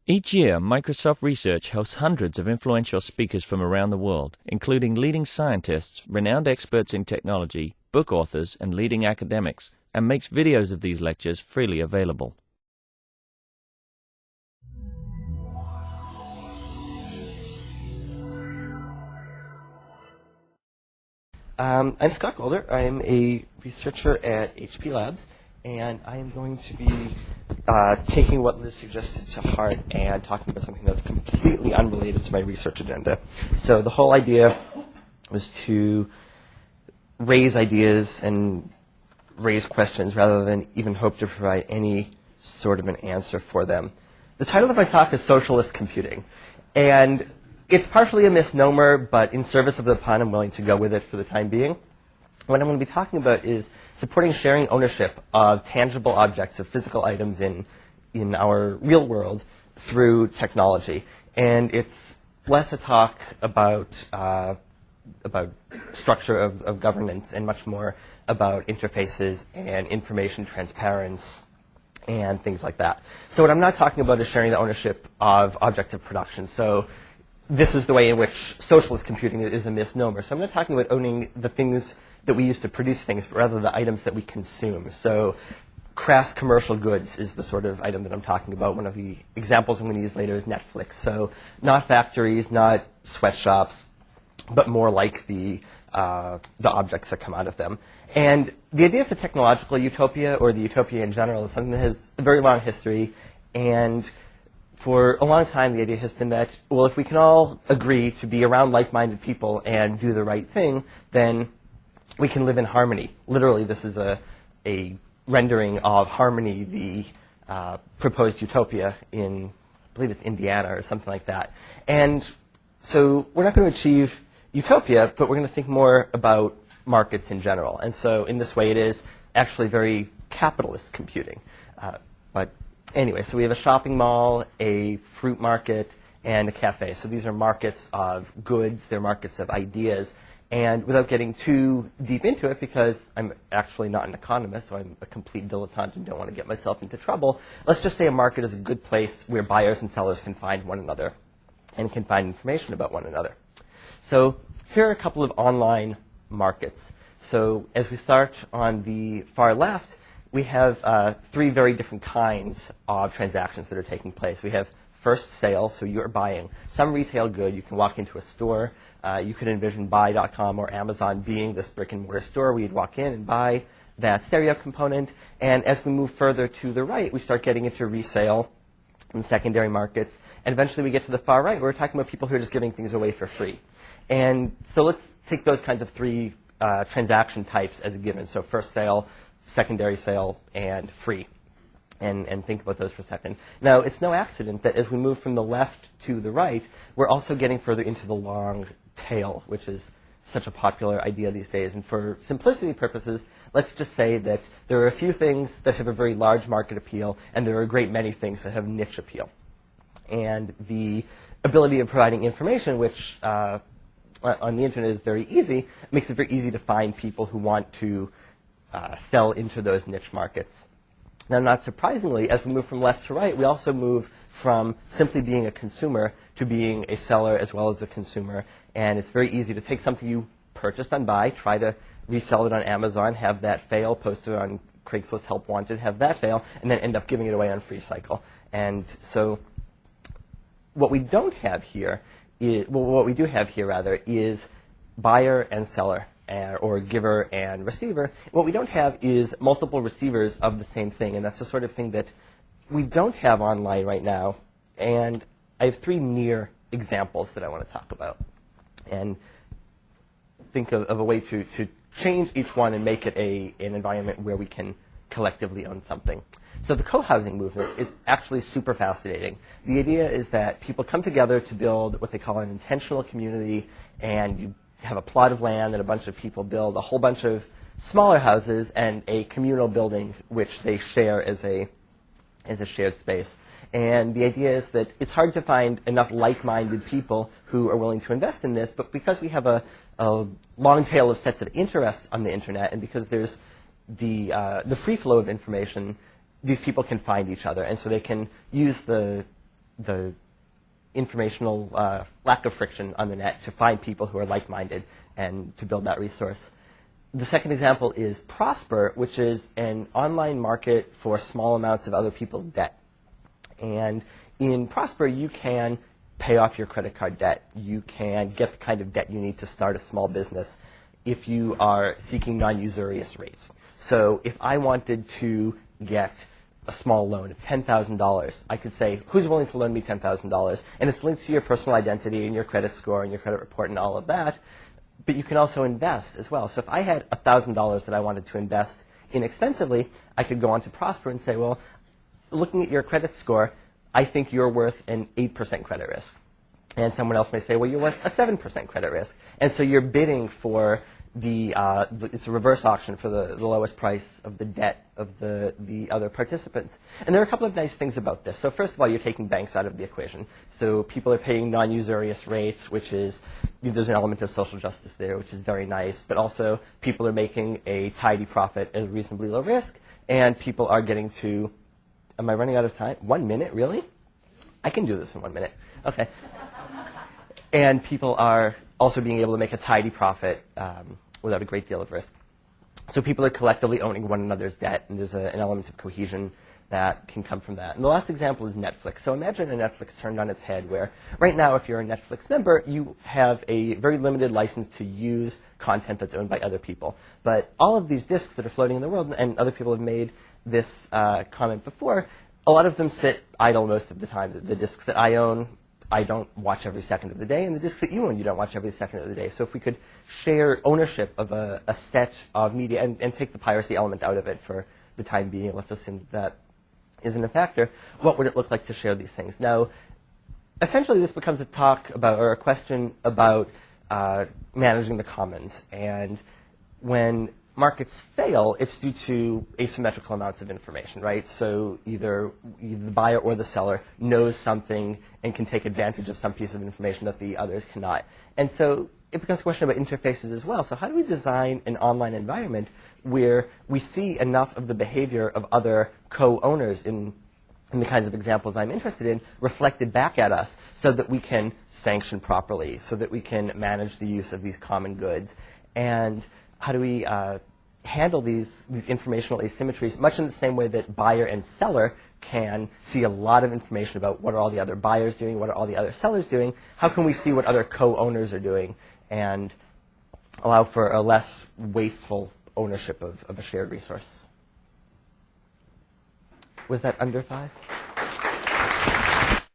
Each year, Microsoft Research hosts hundreds of influential speakers from around the world, including leading scientists, renowned experts in technology, book authors, and leading academics, and makes videos of these lectures freely available. I'm Scott Golder. I'm a researcher at HP Labs, and I am going to be taking what Liz suggested to heart and talking about something that's completely unrelated to my research agenda. So the whole idea was to raise ideas and raise questions rather than even hope to provide any sort of an answer for them. The title of my talk is Socialist Computing, and it's partially a misnomer, but in service of the pun, I'm willing to go with it for the time being. What I'm going to be talking about is supporting sharing ownership of tangible objects, of physical items in our real world through technology. And it's less a talk about structure of governance and much more about interfaces and information transparency and things like that. So what I'm not talking about is sharing the ownership of objects of production. So this is the way in which socialist computing is a misnomer. So I'm not talking about owning the things that we use to produce things, but rather the items that we consume. So crass commercial goods is the sort of item that I'm talking about. One of the examples I'm going to use later is Netflix. So not factories, not sweatshops, but more like the objects that come out of them. And the idea of the technological utopia, or the utopia in general, is something that has a very long history. And for a long time, the idea has been that, well, if we can all agree to be around like-minded people and do the right thing, then we can live in harmony. Literally, this is a rendering of Harmony, the proposed utopia in, I believe it's Indiana or something like that. And so we're not going to achieve utopia, but we're going to think more about markets in general. And so in this way, it is actually very capitalist computing. But anyway, so we have a shopping mall, a fruit market, and a cafe. So these are markets of goods. They're markets of ideas. And without getting too deep into it, because I'm actually not an economist, so I'm a complete dilettante and don't want to get myself into trouble, let's just say a market is a good place where buyers and sellers can find one another and can find information about one another. So here are a couple of online markets. So as we start on the far left, we have three very different kinds of transactions that are taking place. We have first sale, so you're buying some retail good. You can walk into a store. You could envision buy.com or Amazon being this brick and mortar store where you'd walk in and buy that stereo component. And as we move further to the right, we start getting into resale and secondary markets. And eventually we get to the far right, where we're talking about people who are just giving things away for free. And so let's take those kinds of three transaction types as a given. So first sale, secondary sale, and free. And think about those for a second. Now, it's no accident that as we move from the left to the right, we're also getting further into the long tail, which is such a popular idea these days. And for simplicity purposes, let's just say that there are a few things that have a very large market appeal, and there are a great many things that have niche appeal. And the ability of providing information, which on the internet is very easy, makes it very easy to find people who want to sell into those niche markets. Now, not surprisingly, as we move from left to right, we also move from simply being a consumer to being a seller as well as a consumer. And it's very easy to take something you purchased on buy, try to resell it on Amazon, have that fail, post it on Craigslist Help Wanted, have that fail, and then end up giving it away on Free Cycle. And so what we don't have here is, well, what we do have here, rather, is buyer and seller, or giver and receiver. What we don't have is multiple receivers of the same thing, and that's the sort of thing that we don't have online right now. And I have three near examples that I want to talk about, and think of a way to change each one and make it an environment where we can collectively own something. So the co-housing movement is actually super fascinating. The idea is that people come together to build what they call an intentional community, and you have a plot of land and a bunch of people build a whole bunch of smaller houses and a communal building which they share as a shared space. And the idea is that it's hard to find enough like-minded people who are willing to invest in this, but because we have a long tail of sets of interests on the internet, and because there's the free flow of information, these people can find each other. And so they can use the the informational lack of friction on the net to find people who are like-minded and to build that resource. The second example is Prosper, which is an online market for small amounts of other people's debt. And in Prosper, you can pay off your credit card debt. You can get the kind of debt you need to start a small business if you are seeking non-usurious rates. So if I wanted to get a small loan of $10,000, I could say, who's willing to loan me $10,000? And it's linked to your personal identity and your credit score and your credit report and all of that. But you can also invest as well. So if I had $1,000 that I wanted to invest inexpensively, I could go on to Prosper and say, well, looking at your credit score, I think you're worth an 8% credit risk. And someone else may say, well, you're worth a 7% credit risk. And so you're bidding for it's a reverse auction for the lowest price of the debt of the other participants. And there are a couple of nice things about this. So first of all, you're taking banks out of the equation. So people are paying non-usurious rates, which is, there's an element of social justice there, which is very nice. But also, people are making a tidy profit at reasonably low risk. And people are getting to, am I running out of time? 1 minute, really? I can do this in 1 minute. OK. And people are also being able to make a tidy profit without a great deal of risk. So people are collectively owning one another's debt, and there's an element of cohesion that can come from that. And the last example is Netflix. So imagine a Netflix turned on its head where right now, if you're a Netflix member, you have a very limited license to use content that's owned by other people. But all of these disks that are floating in the world, and other people have made this comment before, a lot of them sit idle most of the time. The disks that I own, I don't watch every second of the day, and the disks that you own, you don't watch every second of the day. So if we could share ownership of a set of media and take the piracy element out of it for the time being, let's assume that isn't a factor, what would it look like to share these things? Now, essentially this becomes a talk about, or a question about managing the commons. And when markets fail, it's due to asymmetrical amounts of information, right? So either the buyer or the seller knows something and can take advantage of some piece of information that the others cannot. And so it becomes a question about interfaces as well. So how do we design an online environment where we see enough of the behavior of other co-owners in the kinds of examples I'm interested in reflected back at us so that we can sanction properly, so that we can manage the use of these common goods? And how do we handle these informational asymmetries, much in the same way that buyer and seller can see a lot of information about what are all the other buyers doing, what are all the other sellers doing? How can we see what other co-owners are doing and allow for a less wasteful ownership of a shared resource? Was that under 5?